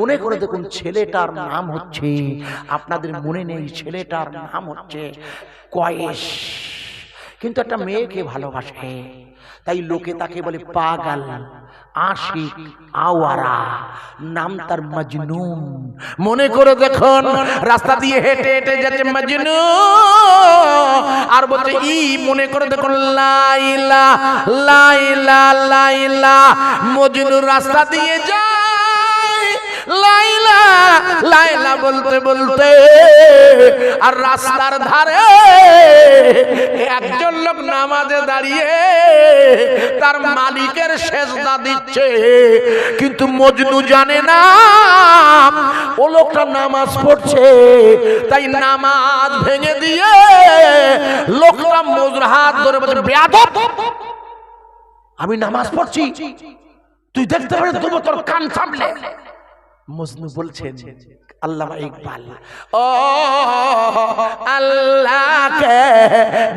মনে করে দেখুন ছেলেটার নাম হচ্ছে, আপনাদের মনে নেই ছেলেটার নাম হচ্ছে কয়েস, কিন্তু একটা মেয়েকে ভালোবাসে, তাই লোকে তাকে বলে পাগল, আশিক, আওয়ারা, নাম তার মজনুন। মনে করে দেখুন রাস্তা দিয়ে হেঁটে হেঁটে যাচ্ছে মজনু, আর বলছে ই মনে করে দেখুন লাইলা লাইলা লাইলা। মজনু রাস্তা দিয়ে যায় লাইলা লাইলা বলতে বলতে, আর রাস্তার ধারে একজন লোক নামাজে দাঁড়িয়ে তার মালিকের সেজদা দিচ্ছে, কিন্তু মজনু জানে না ও লোকটা নামাজ পড়ছে, তাই নামাজ ভেঙে দিয়ে লোকটা মজনুর হাত ধরে বলছে বেয়াদব, আমি নামাজ পড়ছি তুই দেখতে পারিস তবু তোর কান সামলে। মজনু বলছেন আল্লামা ইকবাল, ও আল্লাহ কে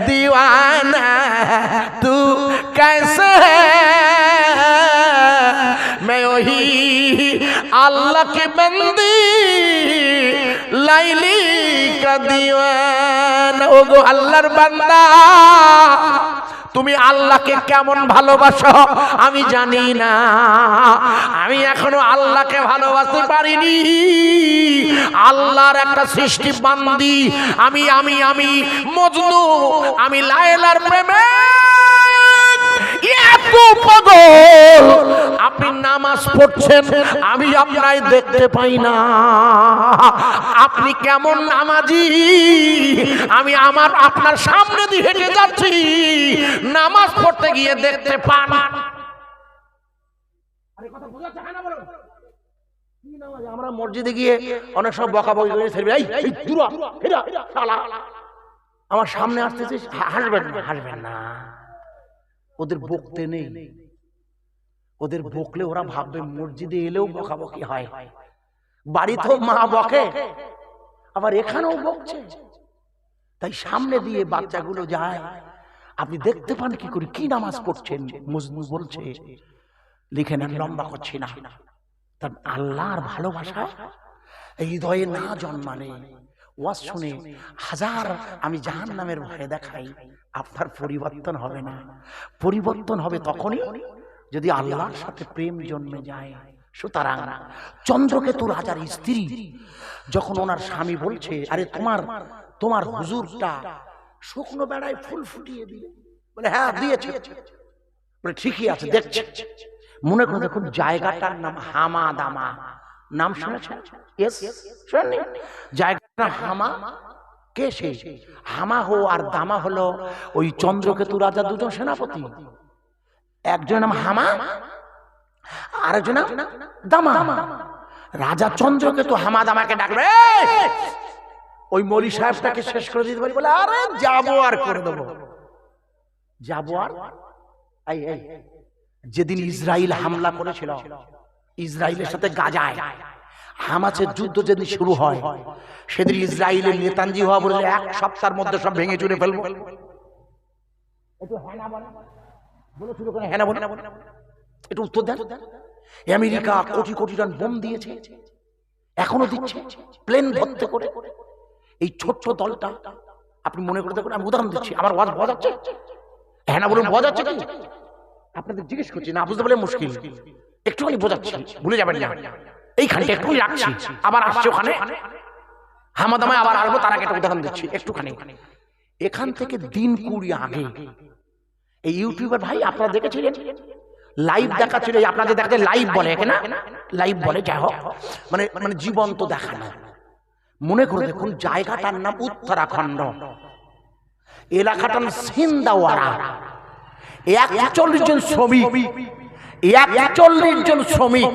दीवाना तू कैसे है, मैं वही अल्लाह की बंदी लाइली का दीवाना। ओ गो अल्लाहर बंदा, তুমি আল্লাহকে কেমন ভালোবাসো আমি জানি না, আমি এখনো আল্লাহকে ভালোবাসতে পারিনি। আল্লাহর একটা সৃষ্টি বান্দি আমি, আমি আমি মজনু, আমি লায়লার প্রেমে এত পাগল। আপনি নামাজ পড়ছেন আমি আপনায় দেখতে পাই না, আপনি কেমন নামাজি আমি আমার আপনার সামনে দিয়ে হেঁটে যাচ্ছি, নামাজ পড়তে গিয়ে দেখতে পান। আমরা মসজিদে গিয়ে অনেক সব বকাবকি করে ছেড়ে আমার সামনে আসতেছিস, হাসবেন না হাসবেন না। ওদের বকতে নেই, ওদের বকলে ওরা ভাববে মসজিদে এলেও বকাবকি হয়, বাড়িতেও মা বকে আবার এখানেও বকছে, তাই সামনে দিয়ে বাচ্চাগুলো যায়, আপনি দেখতে পান কি করে কি নামাজ পড়ছেন। মজনু বলছে লিখে নেন, লম্বা করছি না, তার আল্লাহর ভালোবাসা এই হৃদয়ে না জন্মালে ওয়াজ শুনে হাজার আমি জাহান্নামের ভয় দেখাই, আপনার পরিবর্তন হবে না। পরিবর্তন হবে তখনই যদি আল্লাহর সাথে প্রেম জন্মে যায়। সুতরাং চন্দ্রকেতু রাজার স্ত্রী যখন ওনার স্বামী বলছে আরে তোমার তোমার হুজুরটা শুকনো বেড়ায় ফুল ফুটিয়ে দিলে, বলে হ্যাঁ দিয়েছে, বলে ঠিকই আছে দেখছে। মনে করে দেখুন জায়গাটার নাম হামাদামা, নাম শুনেছেন? শুনেননি? জায়গাটার নাম হামা। কে সেই? হামা হো আর দামা হলো ওই চন্দ্রকেতু রাজা দুজন সেনাপতি, একজন নাম হামা আরেকজন নাম দামা। রাজা চন্দ্রকেতু হামা দামাকে ডাকবে, ওই মলি সাহেবটাকে শেষ করে দিতে পারি, বলে আরে যাবো আর করে দেবো, যাবো আর। যেদিন ইসরায়েল হামলা করেছিল, ইসরায়েলের সাথে গাজায় হামাসের যুদ্ধ যেদিন শুরু হয়, সেদিন ইসরায়েলের নেতানজি হওয়া বলে এক সপ্তাহের মধ্যে সব ভেঙে চুরে ফেলবো। একটু উত্তর দেন। America crore crore run bomb দিয়েছে, এখনো দিচ্ছে প্লেন ভর্তি করে। এই ছোট্ট দলটা আপনি মনে করে দেখুন, আমি উদাহরণ দিচ্ছি, আমার ওয়াজ বোঝা যাচ্ছে? হ্যাঁ না বলুন, বোঝা যাচ্ছে কি? আপনাদের জিজ্ঞেস করছি, না বুঝতে পারলে মুশকিল, একটুখানি বোঝাচ্ছি, ভুলে যাবেন না। এইখানটা একটুখানি রাখছি, আবার আসছি ওখানে হামাদামায় আবার আসবো, তার আগে একটা উদাহরণ দিচ্ছি একটুখানি। এখান থেকে দিন 20 আগে এই ইউটিউবার ভাই আপনারা দেখেছিলেন, লাইভ দেখাচ্ছিল, আপনাদের দেখাতে লাইভ বলে, এখানে লাইভ বলে, যাই হোক মানে মানে জীবন্ত দেখানো। মনে করে দেখুন জায়গাটার নাম উত্তরাখণ্ড, এলাকাটার নাম সিন্দাওয়ারা। 41 জন শ্রমিক, 41 জন শ্রমিক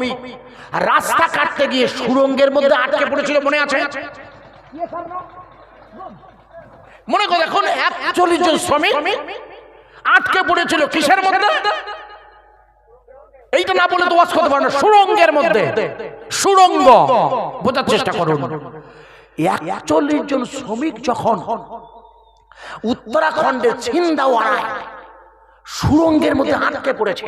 রাস্তা কাটতে গিয়ে সুড়ঙ্গের মধ্যে আটকে পড়েছিল, মনে আছে? মনে করে দেখুন 41 জন শ্রমিক আটকে পড়েছিল কিসের মধ্যে? এইটা না বলে তো ওয়াজ করতে পারো না, সুড়ঙ্গের মধ্যে। সুড়ঙ্গ বোঝার চেষ্টা করুন। 41 জন শ্রমিক যখন উত্তরাখণ্ডের ছিন্দাওয়াড়ায় সুড়ঙ্গের মধ্যে আটকে পড়েছে,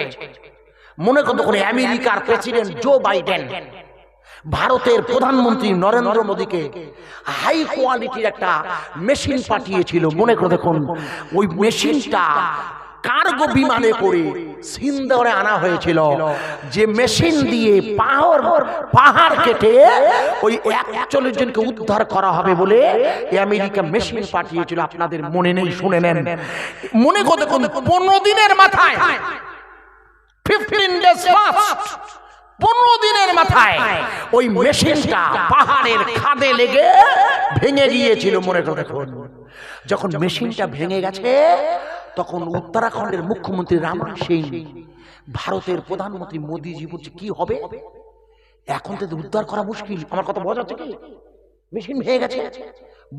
মনে করতে করে আমেরিকার প্রেসিডেন্ট জো বাইডেন ভারতের প্রধানমন্ত্রী নরেন্দ্র মোদীকে হাই কোয়ালিটির একটা মেশিন পাঠিয়েছিল। মনে করে দেখুন, ওই মেশিনটা কার্গো বিমানে করে সিন্ধরে আনা হয়েছিল, যে মেশিন দিয়ে পাহাড় কেটে ওই 41 জনকে উদ্ধার করা হবে বলে আমেরিকা মেশিন পাঠিয়েছিল। আপনাদের মনে নেই? শুনে নেন। মনে করে দেখুন, 15 দিনের মাথায় 15 days fast, 15 দিনের মাথায় ওই মেশিনটা পাহাড়ের খাদে লেগে ভেঙে গিয়েছিল। মনে করে দেখুন, যখন মেশিনটা ভেঙে গেছে তখন উত্তরাখণ্ডের মুখ্যমন্ত্রী রামন সিং ভারতের প্রধানমন্ত্রী মোদীজি বলছে কি হবে, এখন তো উদ্ধার করা মুশকিল। আমার কথা বোঝা যাচ্ছে কি? মেশিন ভেঙে গেছে।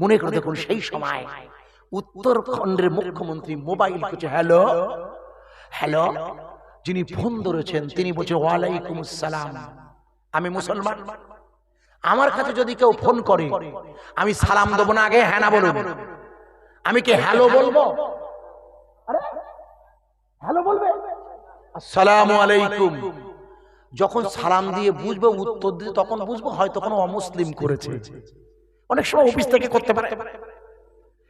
মনে করে দেখুন, সেই সময় উত্তরাখণ্ডের মুখ্যমন্ত্রী মোবাইল করছে, হ্যালো হ্যালো। যিনি ফোন ধরেছেন তিনি বলছেন, ওয়ালাইকুম আসসালাম, আমি মুসলমান, আমার কাছে যদি কেউ ফোন করে আমি সালাম দেবো না, আগে হ্যাঁ না বলুন। আমি কি হ্যালো বলবো? হ্যালো বলবে, আসসালামু আলাইকুম। যখন সালাম দিয়ে বুঝবো, উত্তর দিয়ে তখন বুঝবো হয়তো কোনো অমুসলিম করেছে। অনেক সময় অফিস থেকে করতে পারে,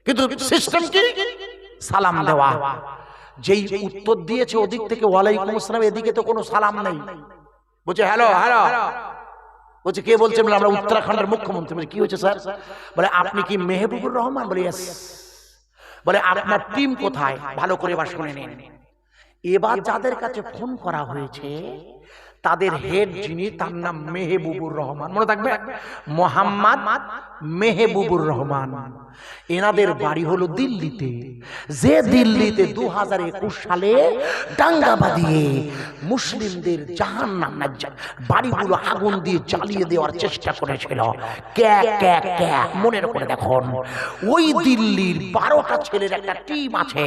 কিন্তু সিস্টেম কি? সালাম দেওয়া। যেই উত্তর দিয়েছে ওদিক থেকে ওয়ালাইকুম আসসালাম, এদিকে তো কোনো সালাম নেই। বলছে হ্যালো হ্যালো। বলছে কে বলছে? আমরা উত্তরাখণ্ডের মুখ্যমন্ত্রী। বলছে কি হয়েছে স্যার? বলে আপনি কি মেহবুবুর রহমান? বলে ইয়েস। বলে আপনার টিম কোথায়? ভালো করে এবার শুনে নিন। এবার যাদের কাছে ফোন করা হয়েছে তাদের হেড যিনি, তার নাম মেহবুবুর রহমান। মনে থাকবে, মোহাম্মদ মেহবুবুর রহমান। এনাদের বাড়ি হলো দিল্লিতে। যে দিল্লিতে 2021 সালে দাঙ্গা বাঁধিয়ে মুসলিমদের জাহান্নাম বাড়িগুলো আগুন দিয়ে জ্বালিয়ে দেওয়ার চেষ্টা করেছিল। মনে করে দেখুন, ওই দিল্লির 12টা ছেলের একটা টিম আছে,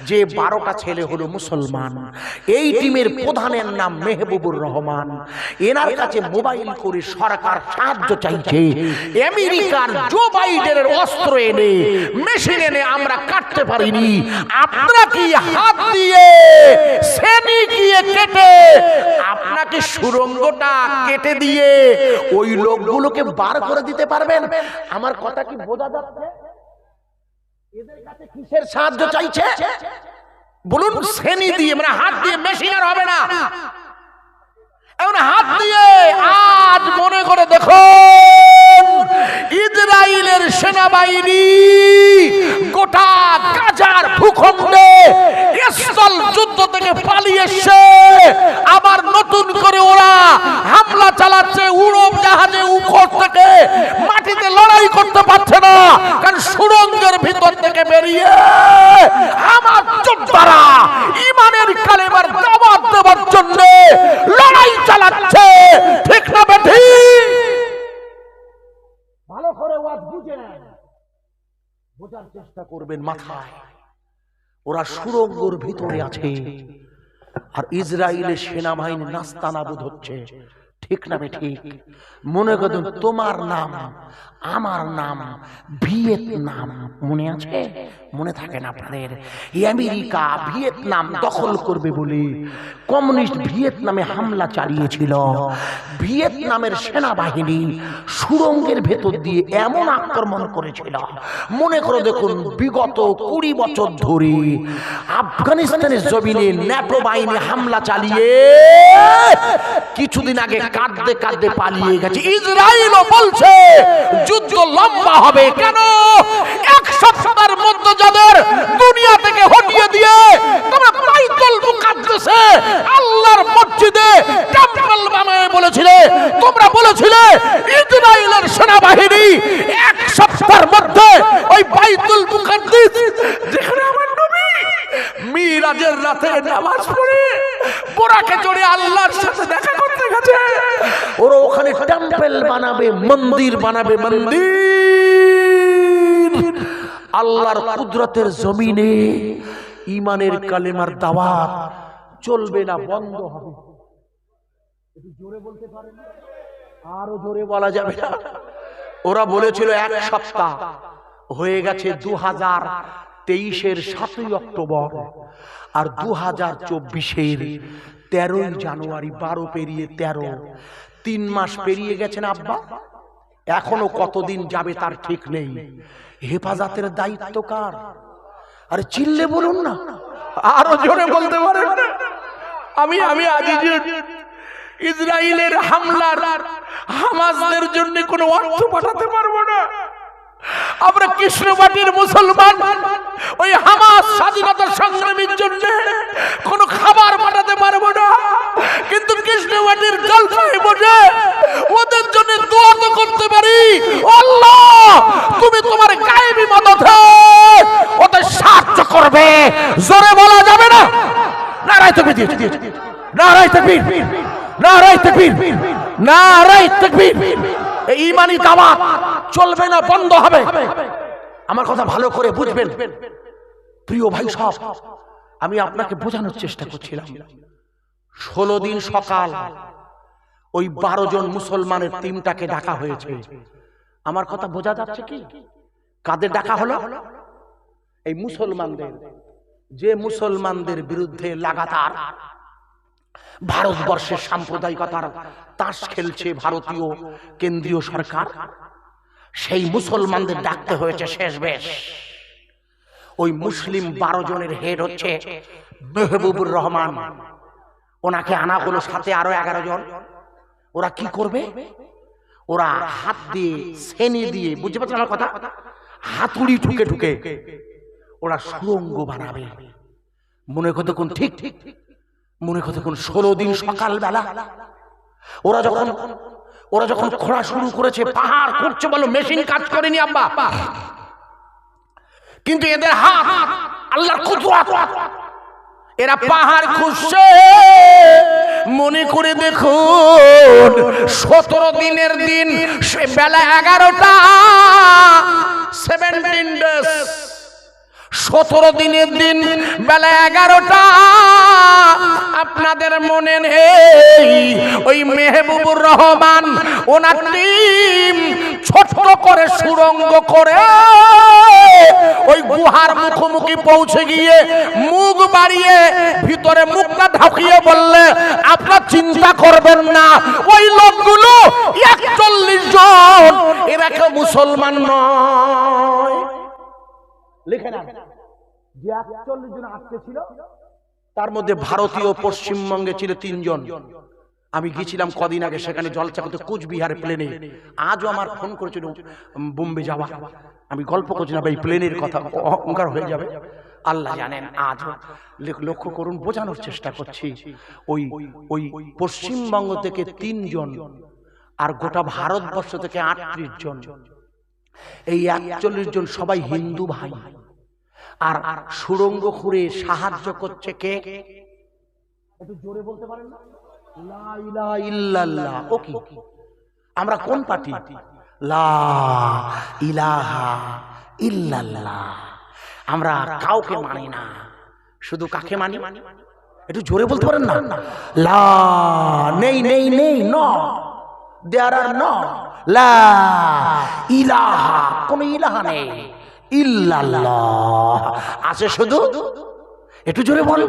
যে 12টা ছেলে হলো মুসলমান। এই টিমের প্রধানের নাম মেহবুবুর রহমান। এনার কাছে মোবাইল করে সরকার সাহায্য চাইছে। আমেরিকার জো বাইডেনের অস্ত্র এনে, মেশিন এনে আমরা কাটতে পারিনি, আপনারা কি হাত দিয়ে শ্রেণী গিয়ে কেটে আপনাকে সুরঙ্গটা কেটে দিয়ে ওই লোকগুলোকে বার করে দিতে পারবেন? আমার কথা কি বোঝা যাচ্ছে? এদের কাছে কিসের সাহায্য চাইছে বলুন? শ্রেণী দিয়ে, মানে হাত দিয়ে। মেশিনের হবে না, এখন হাত দিয়ে। আজ মনে করে দেখুন, ইসরায়েলের সেনাবাহিনী গোটা গাজার ভূখণ্ডে স্থল যুদ্ধ থেকে পালিয়ে এসে আবার নতুন করে ওরা হামলা চালাচ্ছে। উড়োজাহাজে জাহাজে উপর থেকে মাটিতে লড়াই করতে পারছে না, কারণ সুড়ঙ্গের ভিতর থেকে বেরিয়ে আমার যোদ্ধারা ইমানের কালেমার দাওয়াত দেওয়ার জন্য লড়াই চালাচ্ছে। ঠিক না বেঠি? ভালো করে ওয়াজ বুঝেন, বোঝার চেষ্টা করবেন মাথায়। ওরা সুড়ঙ্গের ভিতরে আছে আর ইসরায়েলের সেনাবাহিনী নাস্তানাবুদ হচ্ছে। ঠিক না ঠিক? মনে করুন, তোমার নাম আমার নাম ভিয়েতনাম, মনে আছে? মনে থাকে না আপনাদের? আমেরিকা ভিয়েতনাম দখল করবে বলে কমিউনিস্ট ভিয়েতনামে হামলা চালিয়েছিল। ভিয়েতনামের সেনাবাহিনী সুড়ঙ্গের ভেতর দিয়ে এমন আক্রমণ করেছিল, মনে করে দেখুন, বিগত 20 বছর ধরে আফগানিস্তানের জমিনে ন্যাটো বাহিনী হামলা চালিয়ে কিছুদিন আগে কাঁদতে কাঁদতে পালিয়ে গেছে। ইসরায়েলও বলছে যুদ্ধ লম্বা হবে। কেন? এক সপ্তাহের মধ্যে যাদের দুনিয়া থেকে হটিয়ে দিয়ে তোমরা বাইতুল মুকাদ্দাসে আল্লাহর মসজিদে টেম্পল বানায় বলেছিলে, তোমরা বলেছিলে ইসরায়েলের সেনাবাহিনী এক সপ্তাহের মধ্যে ওই বাইতুল মুকাদ্দাস, যেখানে আমার নবী মিরাজের রাতে নামাজ পড়ে বোরাকে চড়ে আল্লাহর সাথে দেখা করতে গেছে, ওরা ওখানে টেম্পল বানাবে, মন্দির বানাবে। মন্দির আল্লাহর কুদরতের জমিনে ইমানের কালেমার দাওয়াত চলবে না, বন্ধ হবে। জোরে বলতে পারেন? আরো জোরে বলা যাবে না। ওরা বলেছিল এক সপ্তাহ, হয়ে গেছে 2023-এর 7ই অক্টোবর, আর 2024-এর 13ই জানুয়ারি, 12 পেরিয়ে 13, 3 মাস পেরিয়ে গেছেন আব্বা, এখনো কতদিন যাবে তার ঠিক নেই। হেফাজতের দায়িত্ব কার? আরে চিল্লে বলুন না, আরো জোরে বলতে পারেন। আমি আজিজুর ইসরায়েলের হামলার হামাসদের জন্য কোনো অর্থ পাঠাতে পারবো না। আমরা কৃষ্ণবাটির মুসলমান ওই হামাস স্বাধীনতা সংগ্রামীর জন্য কোনো খাবার পাঠাতে পারবো না, কিন্তু কৃষ্ণবাটির জলসায় বসে ওদের জন্য দোয়া তো করতে পারি। আল্লাহ তুমি তোমার গায়েবী মদতে ওদের সাহায্য করবে। জোরে বলা যাবে না? নারায়ে তাকবীর দিয়েছে, নারায়ে তাকবীর, নারায়ে তাকবীর, নারায়ে তাকবীর। এই ঈমানি দাওয়াত চলবে না, বন্ধ হবে। আমার কথা ভালো করে বুঝবেন প্রিয় ভাই সব। আমি আপনাকে বোঝানোর চেষ্টা করছিলাম। 16 দিন সকাল ওই 12 জন মুসলমানের টিমটাকে ডাকা হয়েছে। আমার কথা বোঝা যাচ্ছে কি? কাদের ডাকা হলো? এই মুসলমানদের, যে মুসলমানদের বিরুদ্ধে লাগাতার ভারতবর্ষের সাম্প্রদায়িকতার তাস খেলছে ভারতীয় কেন্দ্রীয় সরকার, সেই মুসলমানদের ডাকতে হয়েছে শেষ বেশ। ওই মুসলিম 12 জনের হেড হচ্ছে মেহবুবুর রহমান, ওনাকে আনা হলো, সাথে আরো 11 জন। ওরা কি করবে? ওরা হাত দিয়ে সেনি দিয়ে, বুঝতে পারছেন আমার কথা, হাতুড়ি ঠুকে ঠুকে ওরা সুড়ঙ্গ বানাবে। মনে কতক্ষণ ঠিক ঠিক মনে কতক্ষণ 16 দিন সকালবেলা ওরা যখন খোঁড়া শুরু করেছে, পাহাড় খুঁড়ছে, বলো মেশিন কাজ করেনি আব্বা, কিন্তু এদের হাত আল্লাহর কুদরত। এরা পাহাড় খুঁড়ছে, মনে করে দেখুন 17 দিনের দিন, সে বেলা 11টা, 17 ডেজ, 17 দিনের দিন বেলা 11টা। আপনাদের মনে নেই ওই মেহবুবুর রহমান ওনার টিম ছোট করে সুড়ঙ্গ করে ওই গুহার মুখোমুখি পৌঁছে গিয়ে মুখ বাড়িয়ে ভিতরে মুখটা ঢাকিয়ে বললে, আপনারা চিন্তা করবেন না, ওই লোকগুলো 41 জন, এরা কেউ মুসলমান নয়। লিখে না, যে 41 জন আজকে ছিল, তার মধ্যে ভারতীয় পশ্চিমবঙ্গে ছিল 3 জন। আমি গিয়েছিলাম কদিন আগে সেখানে জলসা করতে, কুচবিহার প্লেনে। আজও আমার ফোন করেছিল বোম্বে যাওয়া। আমি গল্প করছি না, এই প্লেনের কথা অহংকার হয়ে যাবে, আল্লাহ জানেন। আজ লক্ষ্য করুন, বোঝানোর চেষ্টা করছি। ওই পশ্চিমবঙ্গ থেকে 3 জন, আর গোটা ভারতবর্ষ থেকে 38 জন। এই 41 জন সবাই হিন্দু ভাই। আর সুড়ঙ্গ খুঁড়ে সাহায্য করছে কে? একটু জোরে বলতে পারেন না? লা ইলাহা ইল্লাল্লাহ। ও কি? আমরা কোন পার্টি? লা ইলাহা ইল্লাল্লাহ। আমরা কাউকে মানি না, শুধু কাকে মানি? একটু জোরে বলতে পারেন না? লা নেই নেই নেই, নো, দেয়ার আর নো, লা ইলাহা, কোন ইলাহা নেই, ইল্লাল্লাহ আছে শুধু। একটু জোরে বল,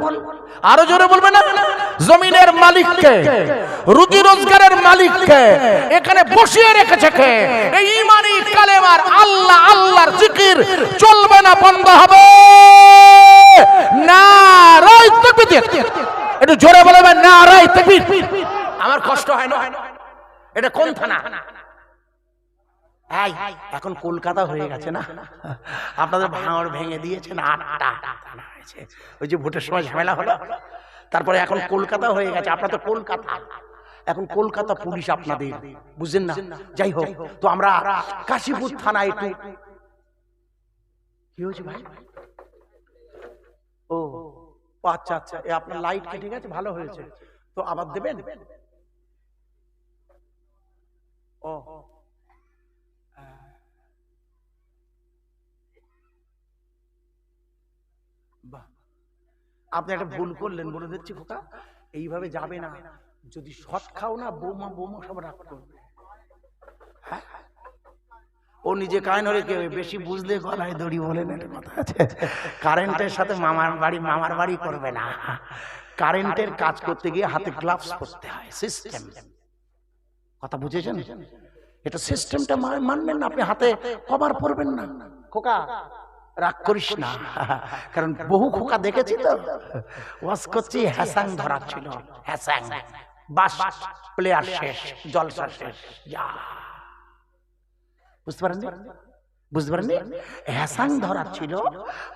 আরো জোরে বলবে না? জমিনের মালিককে, রুজি রোজগারের মালিককে এখানে বসিয়ে রেখেছে কে? এই ঈমানি কালেমার আল্লাহ, আল্লাহর জিকির চলবে না, বন্ধ হবে। নারায়ে তাকবীর। একটু জোরে বলবেন, নারায়ে তাকবীর। আমার কষ্ট হয় না? এটা কোন থানা? এখন কলকাতা হয়ে গেছে না? আপনাদের ভাঙড় ভেঙে দিয়েছেন, 8টা থানা হয়েছে। ওই যে ভোটের সময় ঝামেলা হলো, তারপরে এখন কলকাতা হয়ে গেছে। আপনার তো কলকাতা, এখন কলকাতা পুলিশ আপনাদের, বুঝছেন না? যাই হোক, তো আমরা কাশীপুর থানা। একটু কি হয়েছে ভাই? ও আচ্ছা আচ্ছা, আপনার লাইট কেটে গেছে, ভালো হয়েছে। তো আবার দেবেন? ও আপনি একটা ভুল করলেন, বলে দিচ্ছি খোকা, এইভাবে যাবে না। যদি শট খাও না, বোমা বোমা সব রাখ করবে। ও নিজে কারেন্ট হলে কেউ বেশি বুঝলে গলায় দড়ি বলে না, কথা আছে। কারেন্টের সাথে মামার বাড়ি করবে না। কারেন্টের কাজ করতে গিয়ে হাতে গ্লাভস পরতে হয়, সিস্টেম। কথা বুঝেছেন? এটা সিস্টেমটা মানবেন না, আপনি হাতে কভার পরবেন না। খোকা রাগ করিস না, কারণ বহু খোকা দেখেছি তো, ওয়াজ করছি হ্যাসাং ধরা ছিল, হ্যাসাং বাস প্লেয়ার শেষ, জলসা শেষ, যা বুঝতে পারেন? বুঝতে পারেন? হ্যাসাং ধরা ছিল,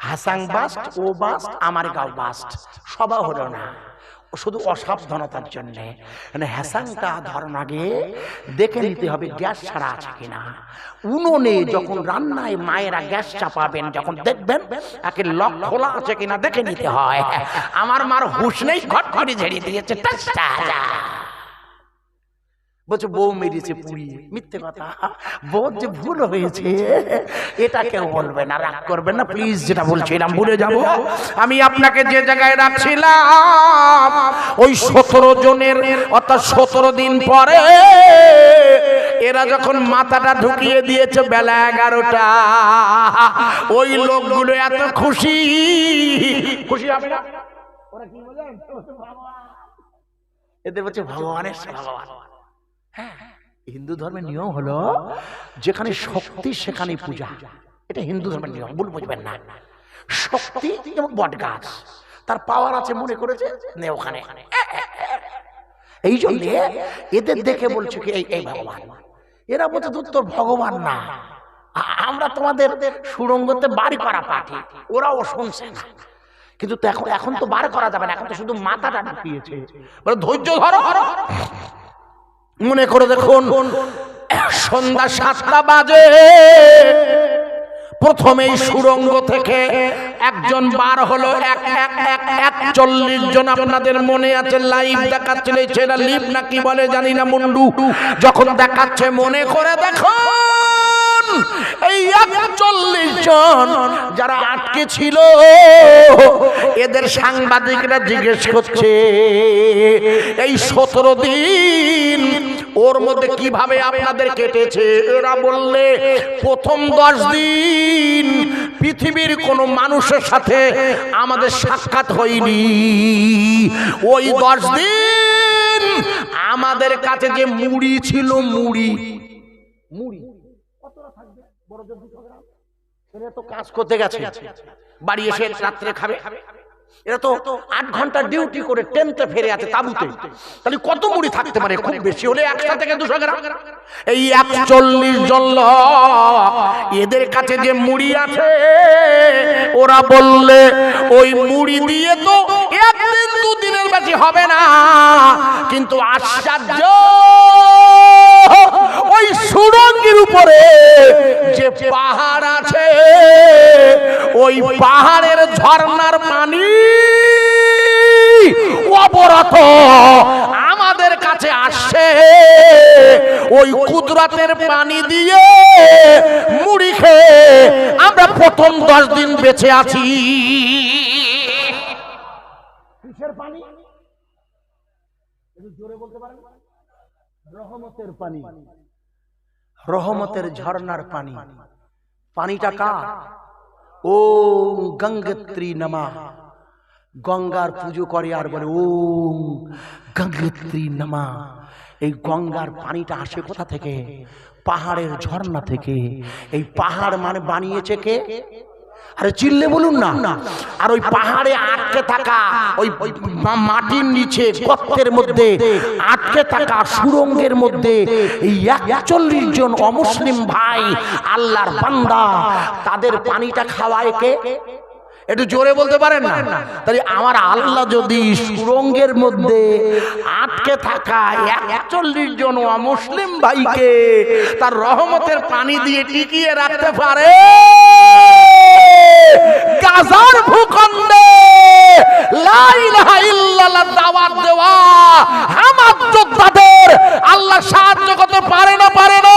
হ্যাসাং বাস্ট, ও বাস্ট, আমার গাঁও বাস্ট, সবা হলো না, শুধু অসাবধানতার জন্য। মানে হ্যাসাংটা ধরার আগে দেখে নিতে হবে গ্যাস ছাড়া আছে কিনা। উনুনে যখন রান্নায় মায়েরা গ্যাস চাপাবেন, যখন দেখবেন একে লক খোলা আছে কিনা দেখে নিতে হয়। আমার মার হুঁশ নেই, ঘট করে ঝেড়ে দিয়েছে, বলছে বউ মেরেছে পুড়িয়ে। মিথ্যে কথা, বউ যে ভুল হয়েছে এটা কেউ বলবে না, রাগ করবেন না প্লিজ। যেটা বলছিলাম ভুলে যাব, আমি আপনাকে যে জায়গায় রাখছিলাম, ওই 17 জনের অর্থাৎ 17 দিন পরে এরা যখন মাথাটা ঢুকিয়ে দিয়েছে বেলা 11টা, ওই লোকগুলো এত খুশি, খুশি হবে না? ওরা কি বলেন? এদের বলছে ভগবানের ভগবান। হ্যাঁ, হিন্দু ধর্মের নিয়ম হলো যেখানে শক্তি সেখানে পূজা, এটা হিন্দু ধর্মের নিয়ম, ভুল বুঝবেন না। শক্তি এবং বট গাছ, তার পাওয়ার আছে মনে করেছে নে ওখানে। এই জন্য এদের দেখে বলছে কি এই ভগবান। এরা বলছে তোর ভগবান না, আমরা তোমাদের সুড়ঙ্গতে বাড়ি করা পাঠি। ওরাও শুনছে না, কিন্তু এখন তো বার করা যাবে না, এখন তো শুধু মাথাটা ঢুকিয়েছে। বলে ধৈর্য ধরো, মনে করে দেখুন সন্ধ্যা 7টা বাজে, প্রথমেই সুড়ঙ্গ থেকে একজন বার হলো, 41 জন। আপনাদের মনে আছে লাইভ দেখাচ্ছিল, ছেলে লিভ না কি বলে জানি না, মুন্ডু যখন দেখাচ্ছে মনে করে দেখুন, এই 41 জন যারা আটকে ছিল, এদের সাংবাদিকরা জিজ্ঞেস করছে এই 17 দিন ওর মধ্যে কিভাবে আপনাদের কেটেছে। এরা বললে প্রথম 10 দিন পৃথিবীর কোন মানুষের সাথে আমাদের সাক্ষাৎ হয়নি। ওই 10 দিন আমাদের কাছে যে মুড়ি ছিল, মুড়ি কতটা থাকবে, বড় জোর 200 গ্রাম, এরা তো কাজ করতে গেছে, বাড়ি এসে রাত্রে খাবে। এরা তো 8 ঘন্টা ডিউটি করে টেন্টে ফেরে আছে, তাঁবুতে, তাহলে কত মুড়ি থাকতে পারে? খুব বেশি হলে 100 থেকে 200 গ্রাম। এই 41 জন এদের কাছে যে মুড়ি আছে, ওরা বললে ওই মুড়ি দিয়ে তো 1 দিন 2 দিনের বেশি হবে না। কিন্তু আশ্চর্য, ওই সুড়ঙ্গের উপরে যে পাহাড় আছে, ওই পাহাড়ের ঝর্ণার পানি অবরত আমাদের কাছে আসছে। ওই কুদরতের পানি দিয়ে মুড়ি খেয়ে আমরা প্রথম 10 দিন বেঁচে আছি। কিসের পানি? একটু জোরে বলতে পারেন? রহমতের পানি, রহমতের ঝর্ণার পানি। পানিটা কার? ও গঙ্গোত্রী নমঃ। গঙ্গার পুজো করে আর বলে ওম গঙ্গোত্রী নমঃ। এই গঙ্গার পানিটা আসে কোথা থেকে? পাহাড়ের ঝর্ণা থেকে। এই পাহাড় মানে বানিয়েছে কে? আরে চিল্লে বলুন না। আর ওই পাহাড়ে আটকে থাকা, ওই মাটির নিচে গর্তের মধ্যে আটকে থাকা সুড়ঙ্গের মধ্যে এই 41 জন অমুসলিম ভাই আল্লাহর বান্দা, তাদের পানিটা খাওয়ায় কে? একটু জোরে বলতে পারেন না? তাহলে আমার আল্লাহ যদি সুড়ঙ্গের মধ্যে আটকে থাকা 41 জন অমুসলিম ভাইকে তার রহমতের পানি দিয়ে টিকিয়ে রাখতে পারে, গাজার ভূখণ্ডে লা ইলাহা ইল্লাল্লাহ দাওয়াত দেওয়া হামাদ যোদ্ধাদের আল্লাহ সাহায্য করতে পারে না? পারে না?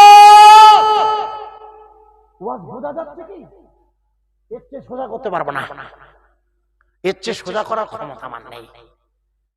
ওয়াজ বোঝা যাচ্ছে কি? এর চেয়ে সোজা করতে পারবো না, এর চেয়ে সোজা করার ক্ষমতা আমার নেই।